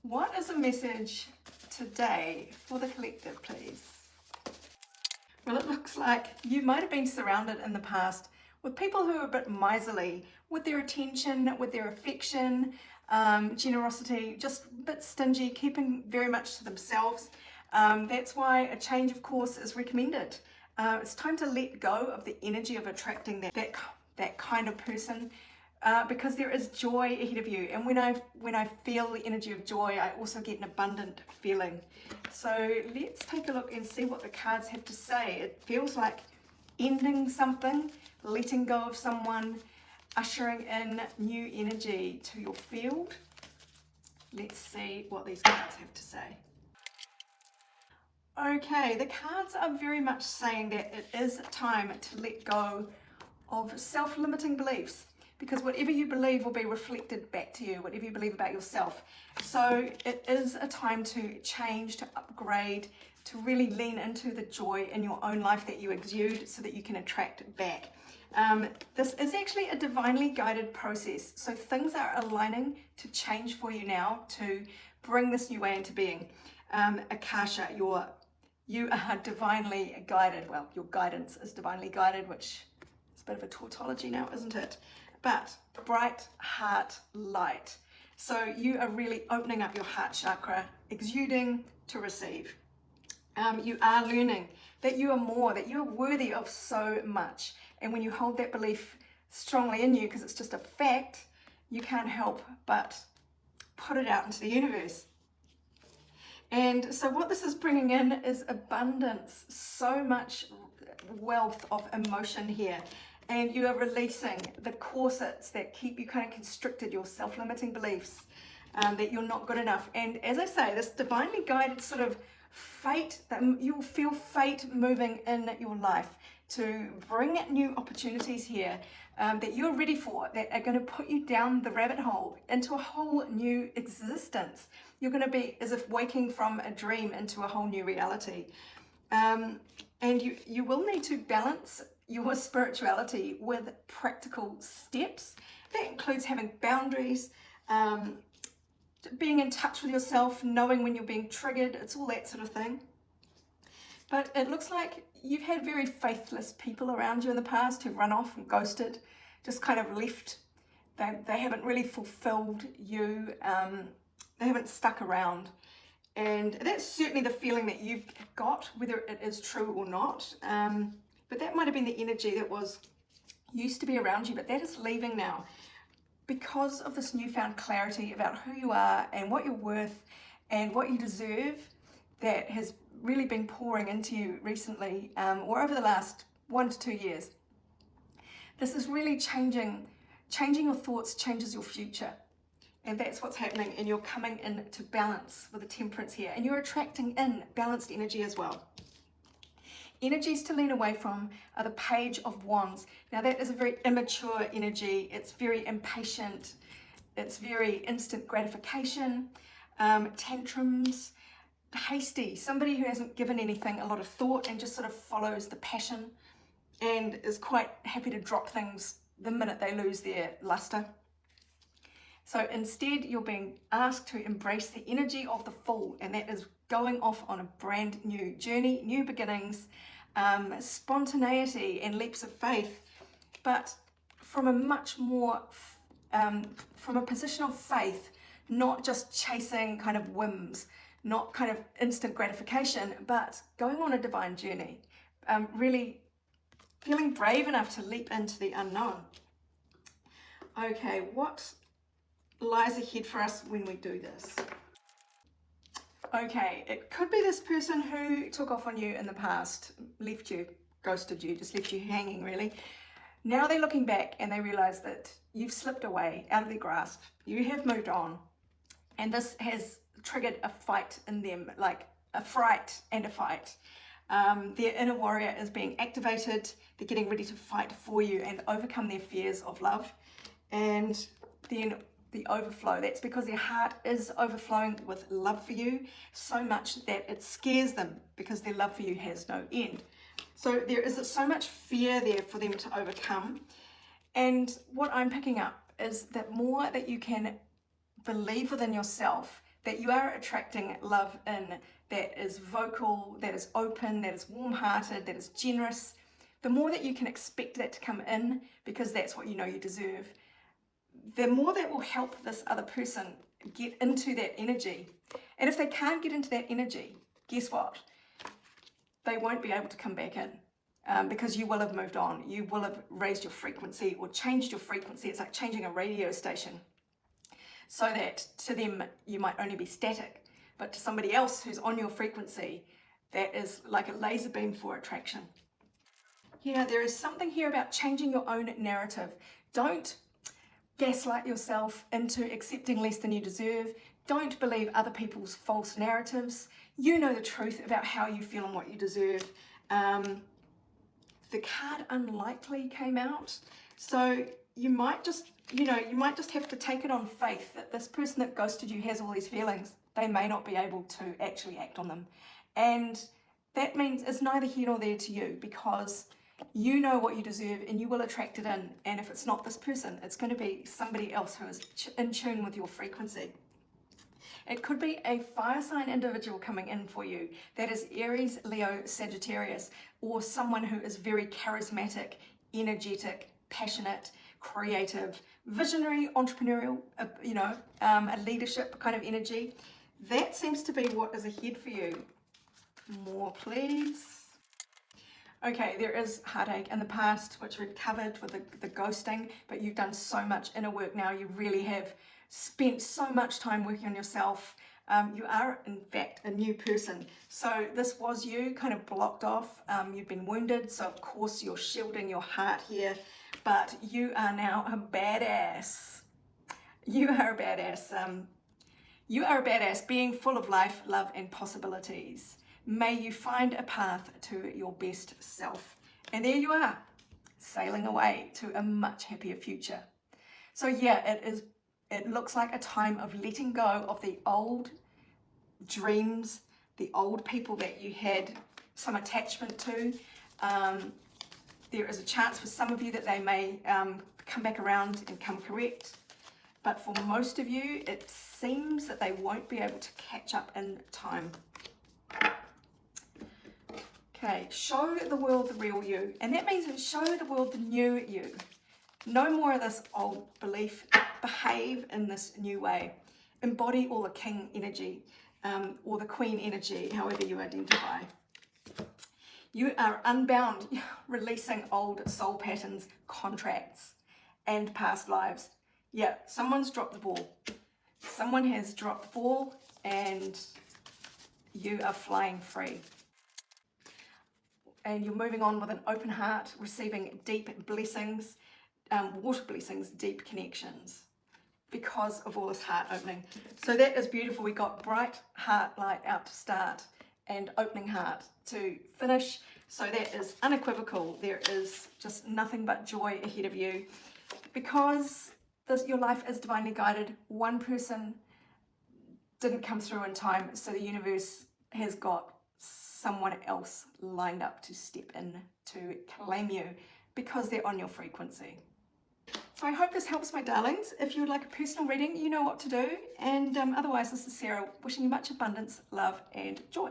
What is a message today for the collective, please? Well, it looks like you might have been surrounded in the past with people who are a bit miserly with their attention, with their affection, generosity, just a bit stingy, keeping very much to themselves. That's why a change of course is recommended. It's time to let go of the energy of attracting that kind of person. Because there is joy ahead of you, and when I feel the energy of joy, I also get an abundant feeling. So let's take a look and see what the cards have to say. It feels like ending something, letting go of someone, ushering in new energy to your field. Let's see what these cards have to say. Okay, the cards are very much saying that it is time to let go of self-limiting beliefs. Because whatever you believe will be reflected back to you, whatever you believe about yourself. So it is a time to change, to upgrade, to really lean into the joy in your own life that you exude so that you can attract back. This is actually a divinely guided process. So things are aligning to change for you now to bring this new way into being. Akasha, you are divinely guided. Well, your guidance is divinely guided, which is a bit of a tautology now, isn't it? But bright heart light. So you are really opening up your heart chakra, exuding to receive. You are learning that you are more, that you are worthy of so much. And when you hold that belief strongly in you, because it's just a fact, you can't help but put it out into the universe. And so what this is bringing in is abundance, so much wealth of emotion here. And you are releasing the corsets that keep you kind of constricted, your self-limiting beliefs, that you're not good enough. And as I say, this divinely guided sort of fate, that you'll feel fate moving in your life to bring new opportunities here that you're ready for, that are going to put you down the rabbit hole into a whole new existence. You're going to be as if waking from a dream into a whole new reality. And you will need to balance your spirituality with practical steps. That includes having boundaries, being in touch with yourself, knowing when you're being triggered. It's all that sort of thing. But it looks like you've had very faithless people around you in the past who've run off and ghosted, just kind of left. They haven't really fulfilled you. They haven't stuck around. And that's certainly the feeling that you've got, whether it is true or not. But that might have been the energy that used to be around you, but that is leaving now because of this newfound clarity about who you are and what you're worth and what you deserve that has really been pouring into you recently or over the last 1 to 2 years. This is really changing your thoughts changes your future. And that's what's happening, and you're coming into balance with the temperance here, and you're attracting in balanced energy as well. Energies to lean away from are the Page of Wands. Now that is a very immature energy. It's very impatient. It's very instant gratification, tantrums, hasty. Somebody who hasn't given anything a lot of thought and just sort of follows the passion and is quite happy to drop things the minute they lose their luster. So instead, you're being asked to embrace the energy of the Fool, and that is going off on a brand new journey, new beginnings, spontaneity and leaps of faith, but from a much more, from a position of faith, not just chasing kind of whims, not kind of instant gratification, but going on a divine journey, really feeling brave enough to leap into the unknown. Okay, what lies ahead for us when we do this? Okay, it could be this person who took off on you in the past, left you, ghosted you, just left you hanging really. Now they're looking back and they realize that you've slipped away out of their grasp. You have moved on, and this has triggered a fight in them, like a fright and a fight. Their inner warrior is being activated. They're getting ready to fight for you and overcome their fears of love. And then the overflow, that's because their heart is overflowing with love for you, so much that it scares them because their love for you has no end. So there is so much fear there for them to overcome. And what I'm picking up is that more that you can believe within yourself that you are attracting love in that is vocal, that is open, that is warm-hearted, that is generous, the more that you can expect that to come in, because that's what you know you deserve, the more that will help this other person get into that energy. And if they can't get into that energy, guess what? They won't be able to come back in, because you will have moved on. You will have raised your frequency or changed your frequency. It's like changing a radio station, so that to them you might only be static, but to somebody else who's on your frequency, that is like a laser beam for attraction. Yeah, there is something here about changing your own narrative. Don't gaslight yourself into accepting less than you deserve. Don't believe other people's false narratives. You know the truth about how you feel and what you deserve. The card unlikely came out. So you might just, you might just have to take it on faith that this person that ghosted you has all these feelings. They may not be able to actually act on them. And that means it's neither here nor there to you, because you know what you deserve and you will attract it in. And if it's not this person, it's going to be somebody else who is in tune with your frequency. It could be a fire sign individual coming in for you that is Aries, Leo, Sagittarius, or someone who is very charismatic, energetic, passionate, creative, visionary, entrepreneurial, a leadership kind of energy. That seems to be what is ahead for you. More, please. Okay, there is heartache in the past, which we've covered with the ghosting, but you've done so much inner work now. You really have spent so much time working on yourself. You are, in fact, a new person. So this was you kind of blocked off. You've been wounded, so of course you're shielding your heart here, but you are now a badass. You are a badass. You are a badass, being full of life, love, and possibilities. May you find a path to your best self. And there you are, sailing away to a much happier future. So yeah, it looks like a time of letting go of the old dreams, the old people that you had some attachment to. There is a chance for some of you that they may come back around and come correct. But for most of you, it seems that they won't be able to catch up in time. Okay, show the world the real you. And that means show the world the new you. No more of this old belief. Behave in this new way. Embody all the king energy, or the queen energy, however you identify. You are unbound, releasing old soul patterns, contracts, and past lives. Yeah, someone's dropped the ball. Someone has dropped the ball and you are flying free. And you're moving on with an open heart, receiving deep blessings, water blessings, deep connections, because of all this heart opening. So that is beautiful. We got bright heart light out to start and opening heart to finish. So that is unequivocal. There is just nothing but joy ahead of you, because your life is divinely guided. One person didn't come through in time, so the universe has got someone else lined up to step in to claim you, because they're on your frequency. So I hope this helps, my darlings. If you would like a personal reading, you know what to do. And otherwise, this is Sarah, wishing you much abundance, love, and joy.